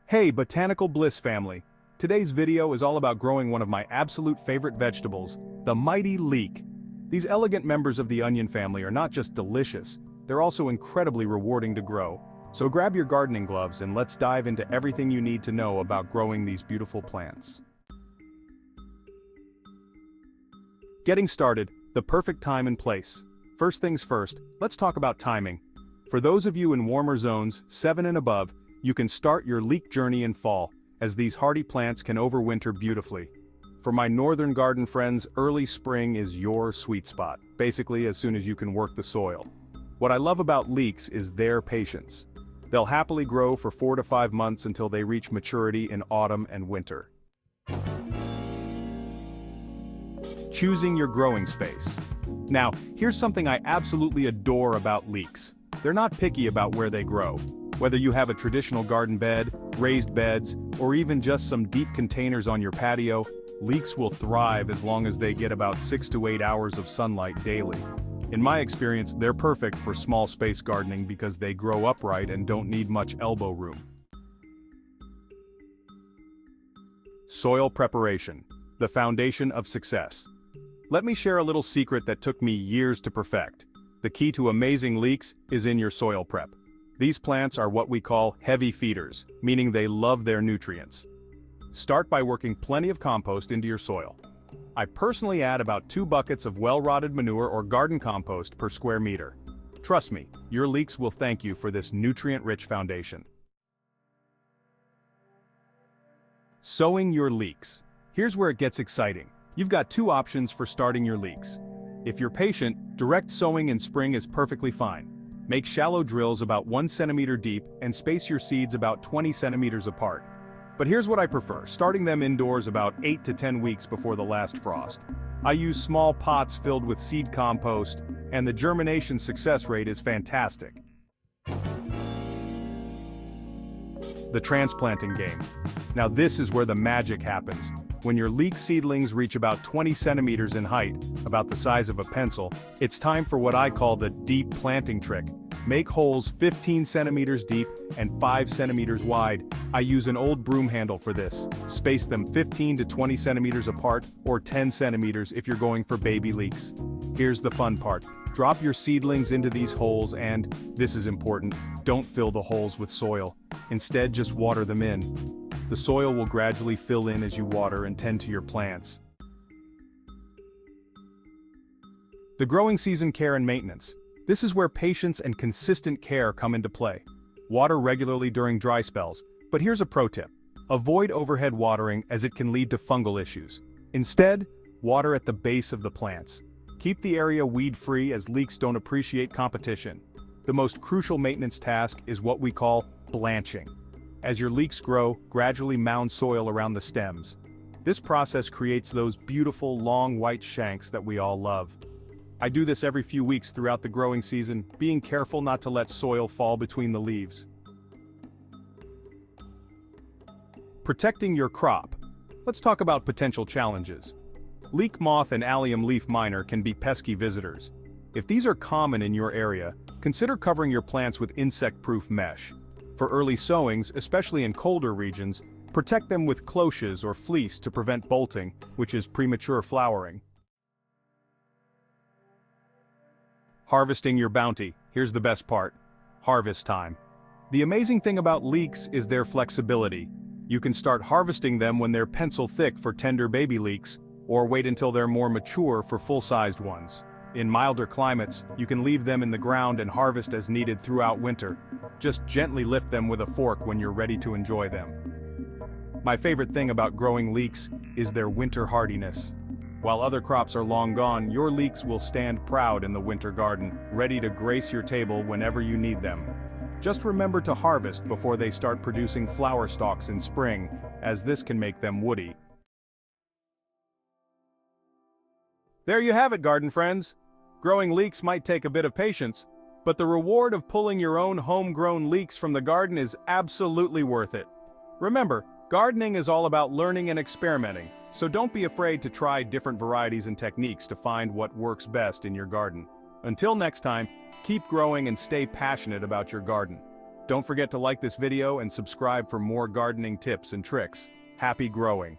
Hey Botanical Bliss family! Today's video is all about growing one of my absolute favorite vegetables, the mighty leek. These elegant members of the onion family are not just delicious, they're also incredibly rewarding to grow. So grab your gardening gloves and let's dive into everything you need to know about growing these beautiful plants. Getting started, the perfect time and place. First things first, let's talk about timing. For those of you in warmer zones, 7 and above, you can start your leek journey in fall, as these hardy plants can overwinter beautifully. For my northern garden friends, early spring is your sweet spot, basically as soon as you can work the soil. What I love about leeks is their patience. They'll happily grow for 4 to 5 months until they reach maturity in autumn and winter. Choosing your growing space. Now, here's something I absolutely adore about leeks. They're not picky about where they grow. Whether you have a traditional garden bed, raised beds, or even just some deep containers on your patio, leeks will thrive as long as they get about 6 to 8 hours of sunlight daily. In my experience, they're perfect for small space gardening because they grow upright and don't need much elbow room. Soil preparation, the foundation of success. Let me share a little secret that took me years to perfect. The key to amazing leeks is in your soil prep. These plants are what we call heavy feeders, meaning they love their nutrients. Start by working plenty of compost into your soil. I personally add about 2 buckets of well-rotted manure or garden compost per square meter. Trust me, your leeks will thank you for this nutrient-rich foundation. Sowing your leeks. Here's where it gets exciting. You've got 2 options for starting your leeks. If you're patient, direct sowing in spring is perfectly fine. Make shallow drills about 1 centimeter deep and space your seeds about 20 centimeters apart. But here's what I prefer, starting them indoors about 8 to 10 weeks before the last frost. I use small pots filled with seed compost, and the germination success rate is fantastic. The transplanting game. Now this is where the magic happens. When your leek seedlings reach about 20 centimeters in height, about the size of a pencil, it's time for what I call the deep planting trick. Make holes 15 centimeters deep and 5 centimeters wide. I use an old broom handle for this. Space them 15 to 20 centimeters apart, or 10 centimeters if you're going for baby leeks. Here's the fun part. Drop your seedlings into these holes and, this is important, don't fill the holes with soil. Instead, just water them in. The soil will gradually fill in as you water and tend to your plants. The growing season care and maintenance. This is where patience and consistent care come into play. Water regularly during dry spells, but here's a pro tip. Avoid overhead watering as it can lead to fungal issues. Instead, water at the base of the plants. Keep the area weed-free as leeks don't appreciate competition. The most crucial maintenance task is what we call blanching. As your leeks grow, gradually mound soil around the stems. This process creates those beautiful long white shanks that we all love. I do this every few weeks throughout the growing season, being careful not to let soil fall between the leaves. Protecting your crop. Let's talk about potential challenges. Leek moth and allium leaf miner can be pesky visitors. If these are common in your area, consider covering your plants with insect-proof mesh. For early sowings, especially in colder regions, protect them with cloches or fleece to prevent bolting, which is premature flowering. Harvesting your bounty. Here's the best part. Harvest time. The amazing thing about leeks is their flexibility. You can start harvesting them when they're pencil thick for tender baby leeks, or wait until they're more mature for full-sized ones. In milder climates, you can leave them in the ground and harvest as needed throughout winter. Just gently lift them with a fork when you're ready to enjoy them. My favorite thing about growing leeks is their winter hardiness. While other crops are long gone, your leeks will stand proud in the winter garden, ready to grace your table whenever you need them. Just remember to harvest before they start producing flower stalks in spring, as this can make them woody. There you have it, garden friends. Growing leeks might take a bit of patience, but the reward of pulling your own homegrown leeks from the garden is absolutely worth it. Remember, gardening is all about learning and experimenting, so don't be afraid to try different varieties and techniques to find what works best in your garden. Until next time, keep growing and stay passionate about your garden. Don't forget to like this video and subscribe for more gardening tips and tricks. Happy growing!